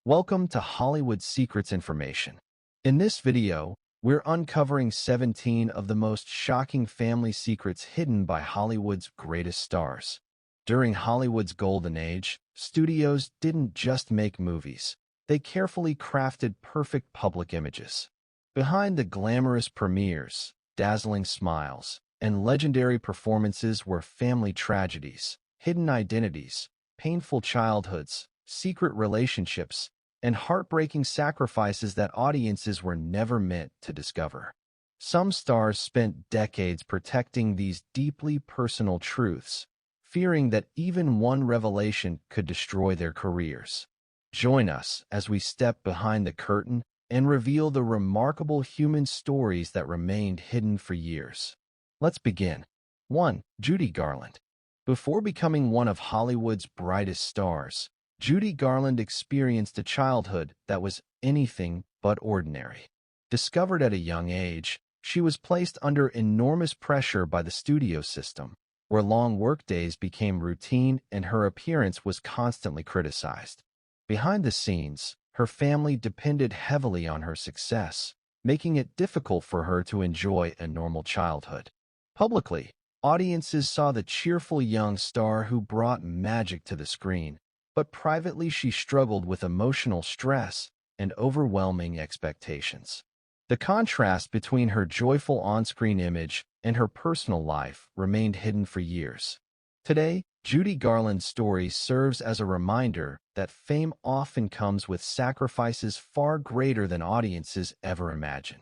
Welcome to Hollywood Secrets Information. In this video, we're uncovering 17 of the most shocking family secrets hidden by Hollywood's greatest stars. During Hollywood's golden age, studios didn't just make movies. They carefully crafted perfect public images. Behind the glamorous premieres, dazzling smiles, and legendary performances were family tragedies, hidden identities, painful childhoods, secret relationships, and heartbreaking sacrifices that audiences were never meant to discover. Some stars spent decades protecting these deeply personal truths, fearing that even one revelation could destroy their careers. Join us as we step behind the curtain and reveal the remarkable human stories that remained hidden for years. Let's begin. 1. Judy Garland. Before becoming one of Hollywood's brightest stars, Judy Garland experienced a childhood that was anything but ordinary. Discovered at a young age, she was placed under enormous pressure by the studio system, where long workdays became routine and her appearance was constantly criticized. Behind the scenes, her family depended heavily on her success, making it difficult for her to enjoy a normal childhood. Publicly, audiences saw the cheerful young star who brought magic to the screen, but privately she struggled with emotional stress and overwhelming expectations. The contrast between her joyful on-screen image and her personal life remained hidden for years. Today, Judy Garland's story serves as a reminder that fame often comes with sacrifices far greater than audiences ever imagine.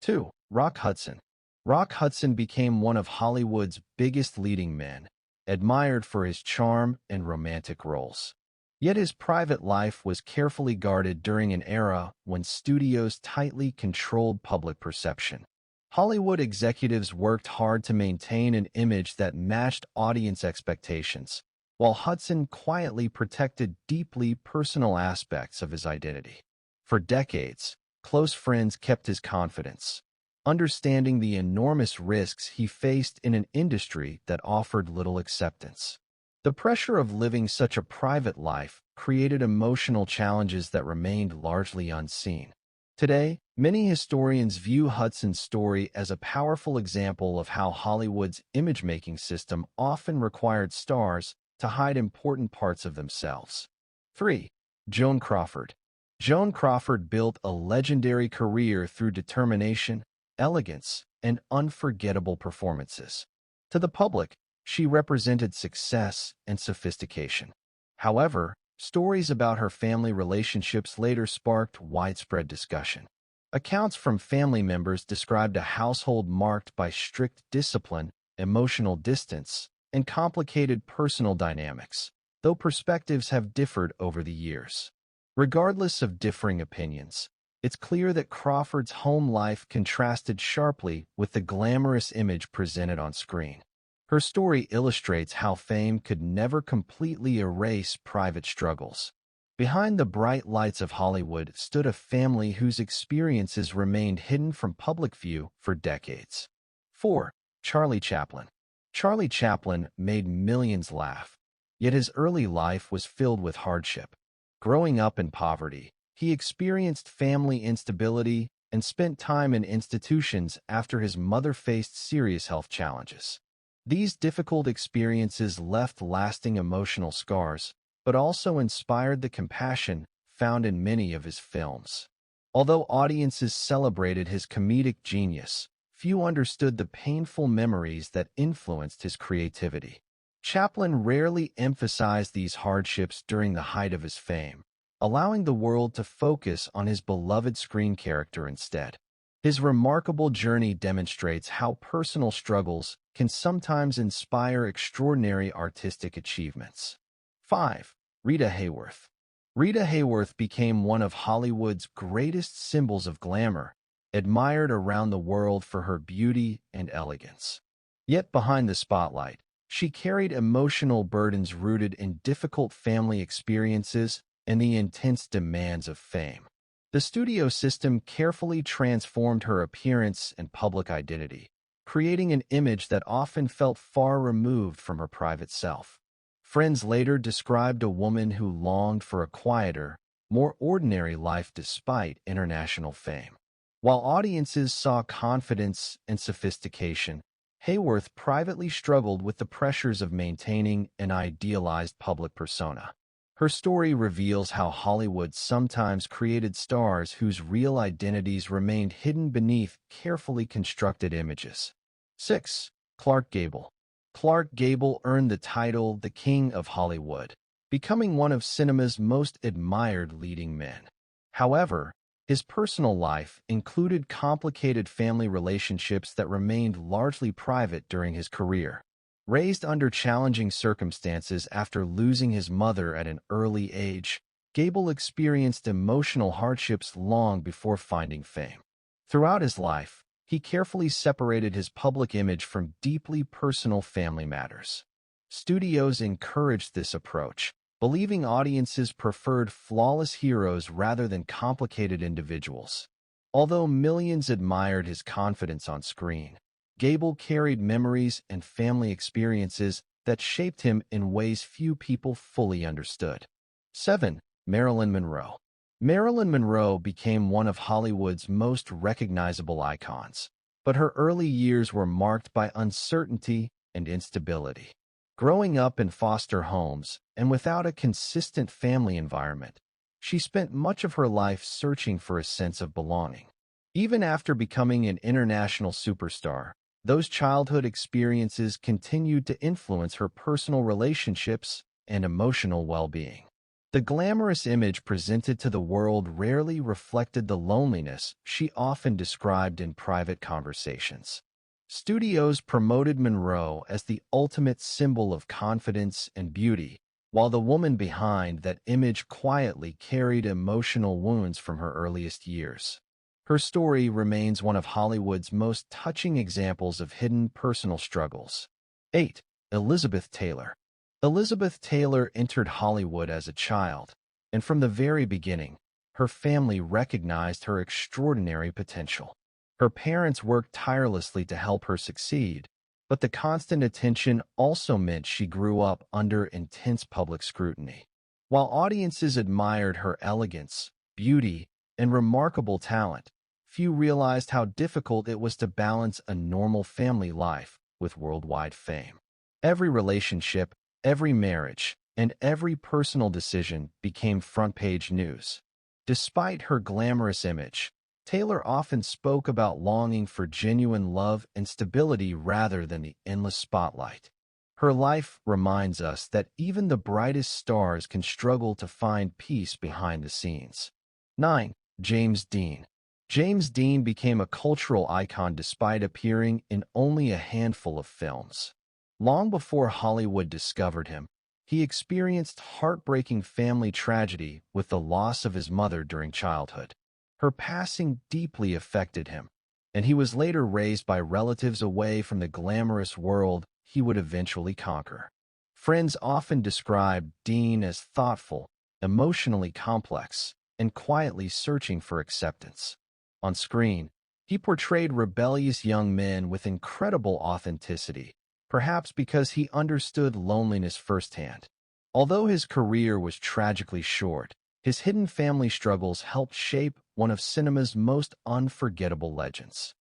2. Rock Hudson. Rock Hudson became one of Hollywood's biggest leading men, admired for his charm and romantic roles. Yet his private life was carefully guarded during an era when studios tightly controlled public perception. Hollywood executives worked hard to maintain an image that matched audience expectations, while Hudson quietly protected deeply personal aspects of his identity. For decades, close friends kept his confidence, understanding the enormous risks he faced in an industry that offered little acceptance. The pressure of living such a private life created emotional challenges that remained largely unseen. Today, many historians view Hudson's story as a powerful example of how Hollywood's image-making system often required stars to hide important parts of themselves. 3. Joan Crawford. Joan Crawford built a legendary career through determination, elegance, and unforgettable performances. To the public, she represented success and sophistication. However, stories about her family relationships later sparked widespread discussion. Accounts from family members described a household marked by strict discipline, emotional distance, and complicated personal dynamics, though perspectives have differed over the years. Regardless of differing opinions, it's clear that Crawford's home life contrasted sharply with the glamorous image presented on screen. Her story illustrates how fame could never completely erase private struggles. Behind the bright lights of Hollywood stood a family whose experiences remained hidden from public view for decades. 4. Charlie Chaplin. Charlie Chaplin made millions laugh, yet his early life was filled with hardship. Growing up in poverty, he experienced family instability and spent time in institutions after his mother faced serious health challenges. These difficult experiences left lasting emotional scars, but also inspired the compassion found in many of his films. Although audiences celebrated his comedic genius, few understood the painful memories that influenced his creativity. Chaplin rarely emphasized these hardships during the height of his fame, allowing the world to focus on his beloved screen character instead. His remarkable journey demonstrates how personal struggles can sometimes inspire extraordinary artistic achievements. 5. Rita Hayworth. Rita Hayworth became one of Hollywood's greatest symbols of glamour, admired around the world for her beauty and elegance. Yet behind the spotlight, she carried emotional burdens rooted in difficult family experiences and the intense demands of fame. The studio system carefully transformed her appearance and public identity, creating an image that often felt far removed from her private self. Friends later described a woman who longed for a quieter, more ordinary life despite international fame. While audiences saw confidence and sophistication, Hayworth privately struggled with the pressures of maintaining an idealized public persona. Her story reveals how Hollywood sometimes created stars whose real identities remained hidden beneath carefully constructed images. 6. Clark Gable. Clark Gable earned the title the King of Hollywood, becoming one of cinema's most admired leading men. However, his personal life included complicated family relationships that remained largely private during his career. Raised under challenging circumstances after losing his mother at an early age, Gable experienced emotional hardships long before finding fame. Throughout his life, he carefully separated his public image from deeply personal family matters. Studios encouraged this approach, believing audiences preferred flawless heroes rather than complicated individuals. Although millions admired his confidence on screen, Gable carried memories and family experiences that shaped him in ways few people fully understood. 7. Marilyn Monroe. Marilyn Monroe became one of Hollywood's most recognizable icons, but her early years were marked by uncertainty and instability. Growing up in foster homes and without a consistent family environment, she spent much of her life searching for a sense of belonging. Even after becoming an international superstar, those childhood experiences continued to influence her personal relationships and emotional well-being. The glamorous image presented to the world rarely reflected the loneliness she often described in private conversations. Studios promoted Monroe as the ultimate symbol of confidence and beauty, while the woman behind that image quietly carried emotional wounds from her earliest years. Her story remains one of Hollywood's most touching examples of hidden personal struggles. 8. Elizabeth Taylor. Elizabeth Taylor entered Hollywood as a child, and from the very beginning, her family recognized her extraordinary potential. Her parents worked tirelessly to help her succeed, but the constant attention also meant she grew up under intense public scrutiny. While audiences admired her elegance, beauty, and remarkable talent, few realized how difficult it was to balance a normal family life with worldwide fame. Every relationship, every marriage, and every personal decision became front-page news. Despite her glamorous image, Taylor often spoke about longing for genuine love and stability rather than the endless spotlight. Her life reminds us that even the brightest stars can struggle to find peace behind the scenes. 9. James Dean. James Dean became a cultural icon despite appearing in only a handful of films. Long before Hollywood discovered him, he experienced heartbreaking family tragedy with the loss of his mother during childhood. Her passing deeply affected him, and he was later raised by relatives away from the glamorous world he would eventually conquer. Friends often described Dean as thoughtful, emotionally complex, and quietly searching for acceptance. On screen, he portrayed rebellious young men with incredible authenticity, perhaps because he understood loneliness firsthand. Although his career was tragically short, his hidden family struggles helped shape one of cinema's most unforgettable legends.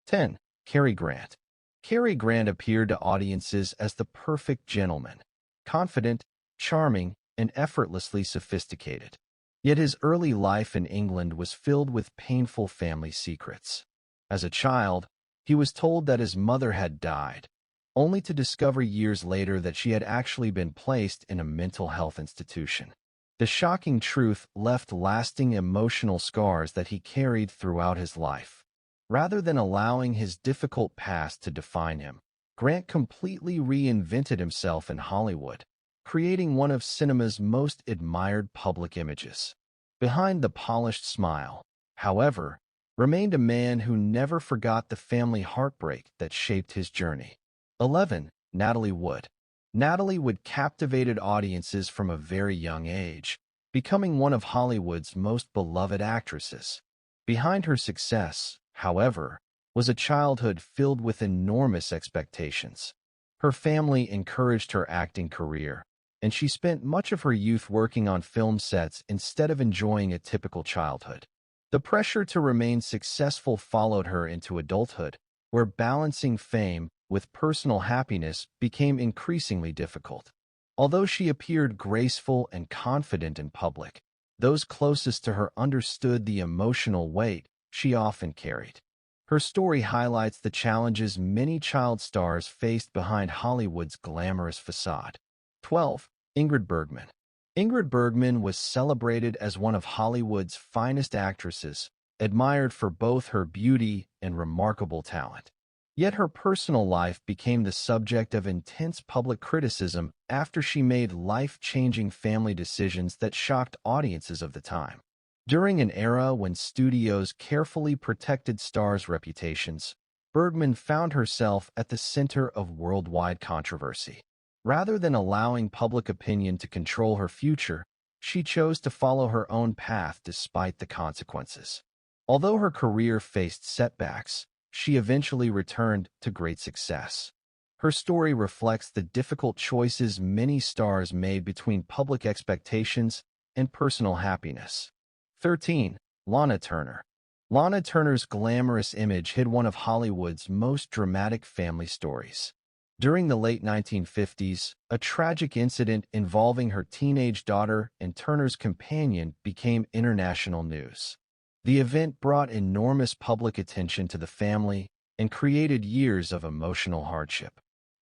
10. Cary Grant. Cary Grant appeared to audiences as the perfect gentleman, confident, charming, and effortlessly sophisticated. Yet his early life in England was filled with painful family secrets. As a child, he was told that his mother had died, only to discover years later that she had actually been placed in a mental health institution. The shocking truth left lasting emotional scars that he carried throughout his life. Rather than allowing his difficult past to define him, Grant completely reinvented himself in Hollywood, creating one of cinema's most admired public images. Behind the polished smile, however, remained a man who never forgot the family heartbreak that shaped his journey. 11. Natalie Wood. Natalie Wood captivated audiences from a very young age, becoming one of Hollywood's most beloved actresses. Behind her success, however, was a childhood filled with enormous expectations. Her family encouraged her acting career, and she spent much of her youth working on film sets instead of enjoying a typical childhood. The pressure to remain successful followed her into adulthood, where balancing fame with personal happiness became increasingly difficult. Although she appeared graceful and confident in public, those closest to her understood the emotional weight she often carried. Her story highlights the challenges many child stars faced behind Hollywood's glamorous facade. 12. Ingrid Bergman. Ingrid Bergman was celebrated as one of Hollywood's finest actresses, admired for both her beauty and remarkable talent. Yet her personal life became the subject of intense public criticism after she made life-changing family decisions that shocked audiences of the time. During an era when studios carefully protected stars' reputations, Bergman found herself at the center of worldwide controversy. Rather than allowing public opinion to control her future, she chose to follow her own path despite the consequences. Although her career faced setbacks, she eventually returned to great success. Her story reflects the difficult choices many stars made between public expectations and personal happiness. 13. Lana Turner. Lana Turner's glamorous image hid one of Hollywood's most dramatic family stories. During the late 1950s, a tragic incident involving her teenage daughter and Turner's companion became international news. The event brought enormous public attention to the family and created years of emotional hardship.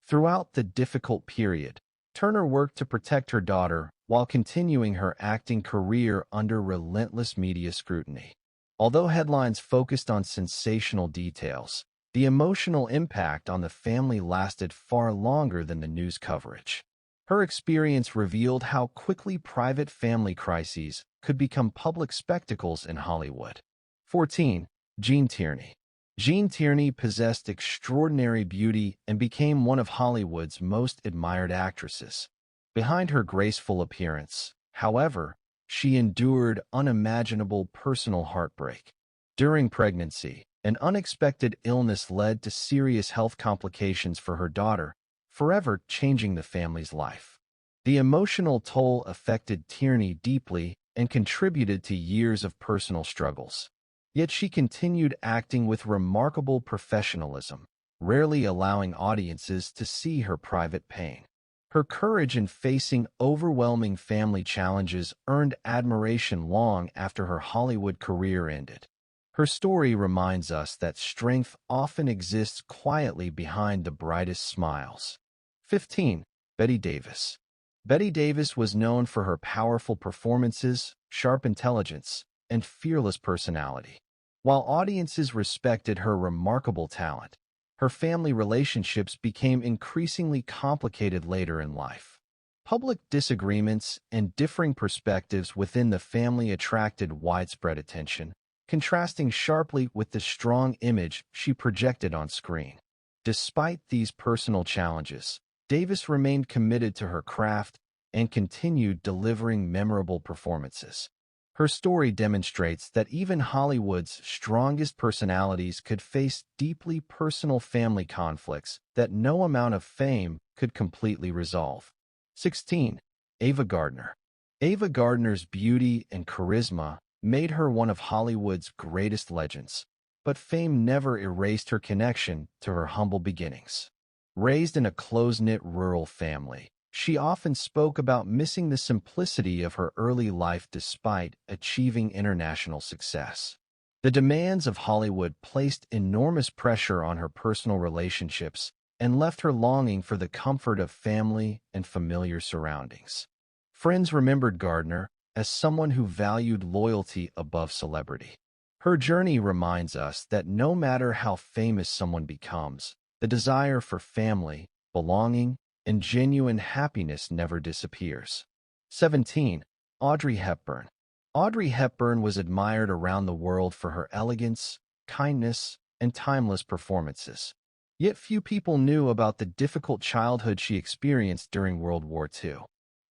Throughout the difficult period, Turner worked to protect her daughter while continuing her acting career under relentless media scrutiny. Although headlines focused on sensational details, the emotional impact on the family lasted far longer than the news coverage. Her experience revealed how quickly private family crises could become public spectacles in Hollywood. 14. Jean Tierney. Jean Tierney possessed extraordinary beauty and became one of Hollywood's most admired actresses. Behind her graceful appearance, however, she endured unimaginable personal heartbreak. During pregnancy, an unexpected illness led to serious health complications for her daughter, forever changing the family's life. The emotional toll affected Tierney deeply and contributed to years of personal struggles. Yet she continued acting with remarkable professionalism, rarely allowing audiences to see her private pain. Her courage in facing overwhelming family challenges earned admiration long after her Hollywood career ended. Her story reminds us that strength often exists quietly behind the brightest smiles. 15. Bette Davis. Bette Davis was known for her powerful performances, sharp intelligence, and fearless personality. While audiences respected her remarkable talent, her family relationships became increasingly complicated later in life. Public disagreements and differing perspectives within the family attracted widespread attention, contrasting sharply with the strong image she projected on screen. Despite these personal challenges, Davis remained committed to her craft and continued delivering memorable performances. Her story demonstrates that even Hollywood's strongest personalities could face deeply personal family conflicts that no amount of fame could completely resolve. 16. Ava Gardner. Ava Gardner's beauty and charisma made her one of Hollywood's greatest legends, but fame never erased her connection to her humble beginnings. Raised in a close-knit rural family, she often spoke about missing the simplicity of her early life despite achieving international success. The demands of Hollywood placed enormous pressure on her personal relationships and left her longing for the comfort of family and familiar surroundings. Friends remembered Gardner as someone who valued loyalty above celebrity. Her journey reminds us that no matter how famous someone becomes, the desire for family, belonging, and genuine happiness never disappears. 17. Audrey Hepburn. Audrey Hepburn was admired around the world for her elegance, kindness, and timeless performances. Yet few people knew about the difficult childhood she experienced during World War II.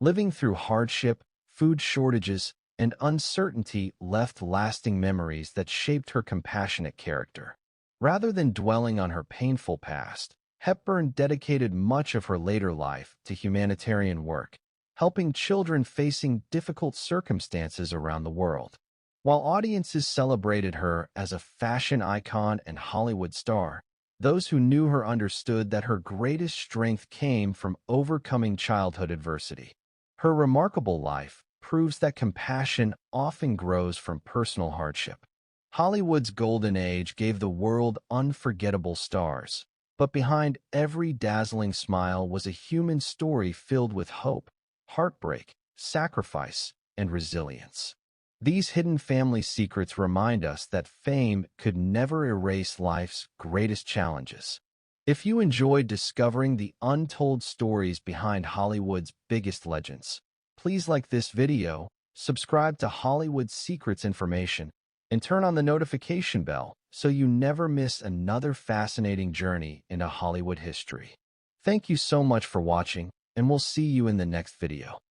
Living through hardship, food shortages, and uncertainty left lasting memories that shaped her compassionate character. Rather than dwelling on her painful past, Hepburn dedicated much of her later life to humanitarian work, helping children facing difficult circumstances around the world. While audiences celebrated her as a fashion icon and Hollywood star, those who knew her understood that her greatest strength came from overcoming childhood adversity. Her remarkable life proves that compassion often grows from personal hardship. Hollywood's golden age gave the world unforgettable stars, but behind every dazzling smile was a human story filled with hope, heartbreak, sacrifice, and resilience. These hidden family secrets remind us that fame could never erase life's greatest challenges. If you enjoyed discovering the untold stories behind Hollywood's biggest legends, please like this video, subscribe to Hollywood Secrets Information, and turn on the notification bell so you never miss another fascinating journey into Hollywood history. Thank you so much for watching, and we'll see you in the next video.